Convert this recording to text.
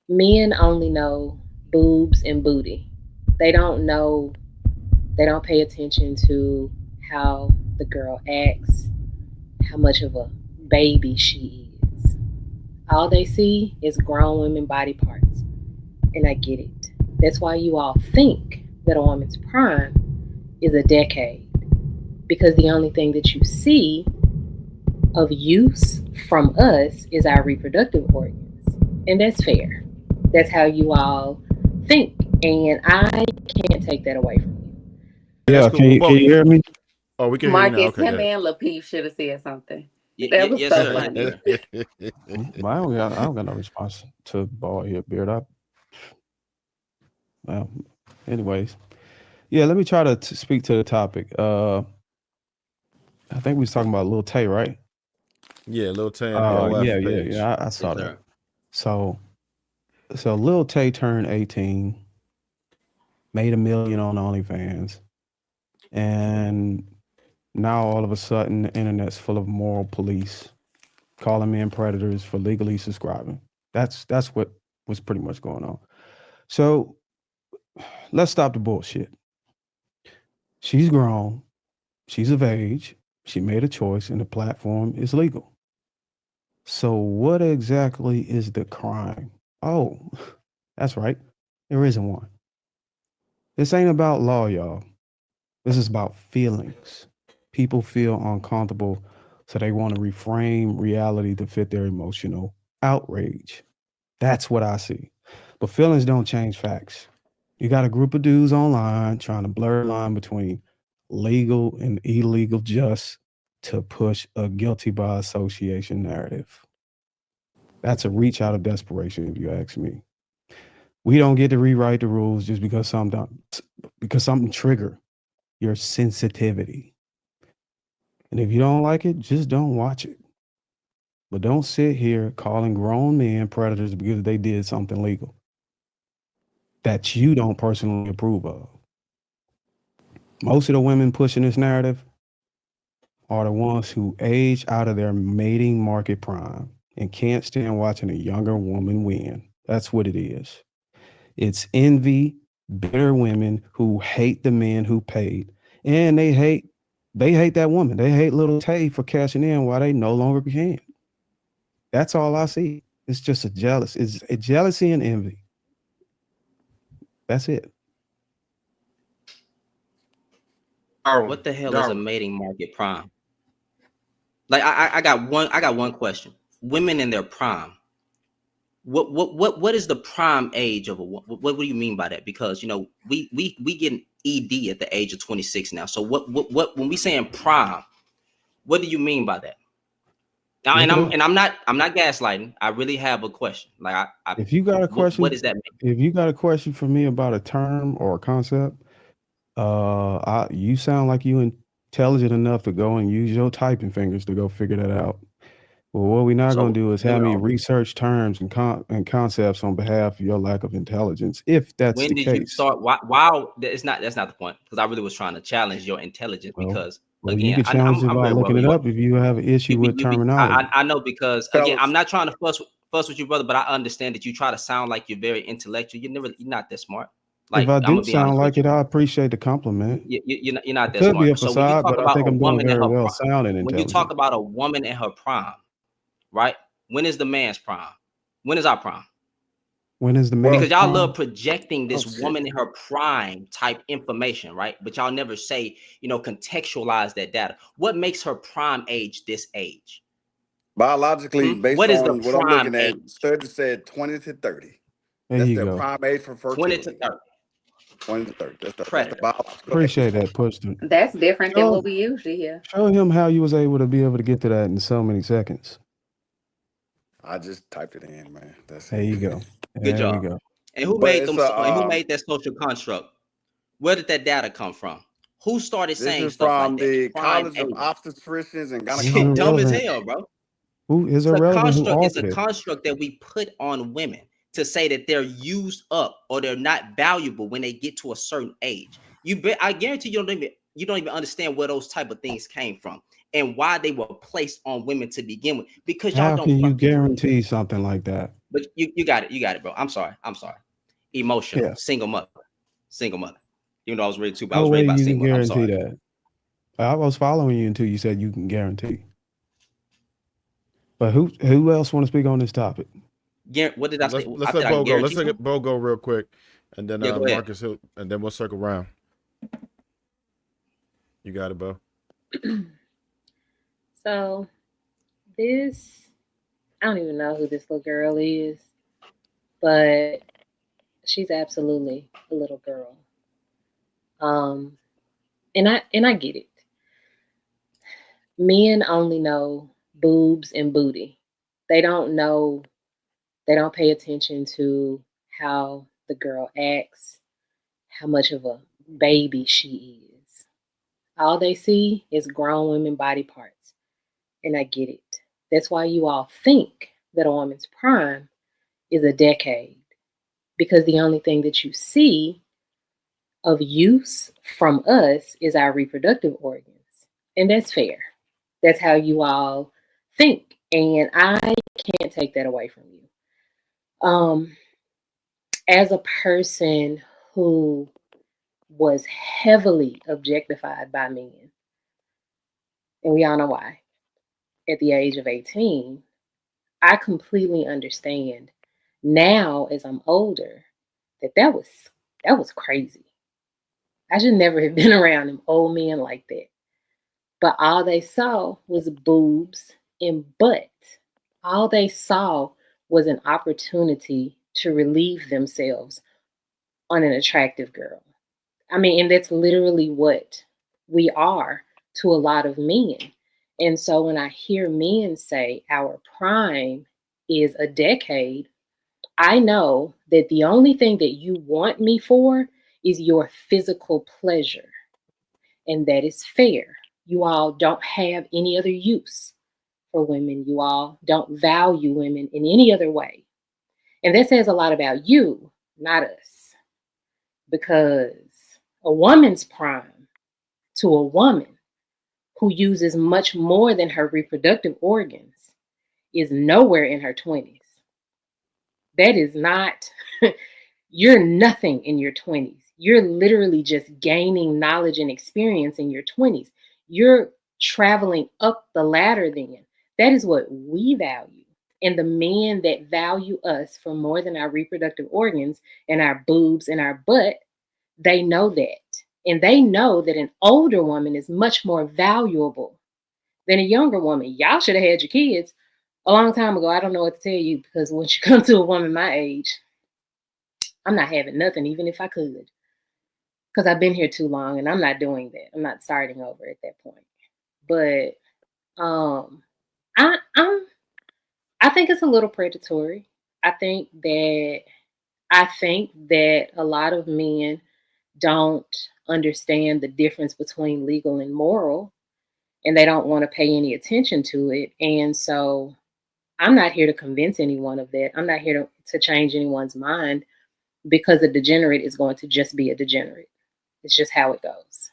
Men only know boobs and booty. They don't know, they don't pay attention to how the girl acts, how much of a baby she is. All they see is grown women body parts. And I get it. That's why you all think that a woman's prime is a decade. Because the only thing that you see of use from us is our reproductive organs. And that's fair. That's how you all think. And I can't take that away from you. Hey, that's Yeah, cool. can you hear me? Oh, we can hear you now. Marcus, Okay, him good. and Lapeef should have said something. That was Yes, so sir. funny. But I don't got no response to ball here, beard up. Well, anyways, yeah. Let me try to speak to the topic. I think we was talking about Lil Tay, right? Yeah, Lil Tay and the LF page. yeah. I saw Yes, that. sir. So Lil Tay turned 18, made $1 million on OnlyFans, and now all of a sudden the internet's full of moral police calling men predators for legally subscribing. That's what was pretty much going on. So let's stop the bullshit. She's grown, she's of age, she made a choice, and the platform is legal. So what exactly is the crime? Oh, that's right. There isn't one. This ain't about law, y'all. This is about feelings. People feel uncomfortable, so they want to reframe reality to fit their emotional outrage. That's what I see. But feelings don't change facts. You got a group of dudes online trying to blur the line between legal and illegal just to push a guilty by association narrative. That's a reach out of desperation, if you ask me. We don't get to rewrite the rules just because something trigger your sensitivity. And if you don't like it, just don't watch it. But don't sit here calling grown men predators because they did something legal that you don't personally approve of. Most of the women pushing this narrative are the ones who age out of their mating market prime and can't stand watching a younger woman win. That's what it is. It's envy, bitter women who hate the men who paid, and they hate that woman. They hate Lil Tay for cashing in while they no longer can. That's all I see. It's just it's a jealousy and envy. That's it. What the hell is a mating market prime? Like I got one question. Women in their prime. What is the prime age of a woman? What do you mean by that? Because we get an ED at the age of 26 now. So what when we saying prime, what do you mean by that? Now, I'm not gaslighting. I really have a question. Like if you got a question, what does that mean? If you got a question for me about a term or a concept, you sound like you intelligent enough to go and use your typing fingers to go figure that out. Well, what we're not going to do is have me research terms and concepts on behalf of your lack of intelligence. If that's when the did case. You start? Wow, that's not the point. Because I really was trying to challenge your intelligence. Because again, you can challenge it by looking it up if you have an issue with terminology. I know, because again, I'm not trying to fuss with you, brother, but I understand that you try to sound like you're very intellectual. You're not that smart. Like, if I do sound like it, I appreciate the compliment. You're not that could smart. Be a So when you facade, talk but about I think a I'm doing woman in very her well prime, sounding when intelligent. you talk about a woman in her prime, right? When is the man's prime? When is our prime? When is the man's Because y'all prime? love projecting this woman in her prime type information, right? But y'all never say, contextualize that data. What makes her prime age this age? Biologically, based what is the on what I'm looking at, age? studies said 20 to 30. There That's you their go. prime age for fertility. 20 to 30. 20 to 30. That's the biological Appreciate age. that push. That's different than what we usually hear. Show him how you was able to be able to get to that in so many seconds. I just typed it in, man. That's there it. You go. Good job. We go. And who made that social construct? Where did that data come from? Who started saying stuff like that? This is from the College of Obstetricians and Shit, dumb as hell, bro. Who is irrelevant? It's a construct that we put on women to say that they're used up or they're not valuable when they get to a certain age. I guarantee you don't even understand where those type of things came from and why they were placed on women to begin with. Because y'all how don't. Can you guarantee something like that? But you got it, bro. I'm sorry. Emotional, Yeah. single mother. Even though I was ready to, but I No was way ready about you can single mother. I'm guarantee sorry. that. I was following you until you said you can guarantee. But who else want to speak on this topic? What did I say? Let's let Bo go. Let's let Bo go real quick, and then Marcus, and then we'll circle around. You got it, Bo. So this, I don't even know who this little girl is, but she's absolutely a little girl. And I get it. Men only know boobs and booty. They don't pay attention to how the girl acts, how much of a baby she is. All they see is grown women body parts. And I get it. That's why you all think that a woman's prime is a decade. Because the only thing that you see of use from us is our reproductive organs. And that's fair. That's how you all think. And I can't take that away from you. As a person who was heavily objectified by men, and we all know why, at the age of 18, I completely understand now as I'm older that was crazy. I should never have been around them old men like that. But all they saw was boobs and butt. All they saw was an opportunity to relieve themselves on an attractive girl. I mean, and that's literally what we are to a lot of men. And so when I hear men say our prime is a decade, I know that the only thing that you want me for is your physical pleasure. And that is fair. You all don't have any other use for women. You all don't value women in any other way. And that says a lot about you, not us. Because a woman's prime to a woman who uses much more than her reproductive organs is nowhere in her 20s. That is not, you're nothing in your 20s. You're literally just gaining knowledge and experience in your 20s. You're traveling up the ladder then. That is what we value. And the men that value us for more than our reproductive organs and our boobs and our butt, they know that. And they know that an older woman is much more valuable than a younger woman. Y'all should have had your kids a long time ago. I don't know what to tell you, because once you come to a woman my age, I'm not having nothing, even if I could. Because I've been here too long and I'm not doing that. I'm not starting over at that point. But I think it's a little predatory. I think that a lot of men don't understand the difference between legal and moral, and they don't want to pay any attention to it. And so I'm not here to convince anyone of that. I'm not here to change anyone's mind, because a degenerate is going to just be a degenerate. It's just how it goes.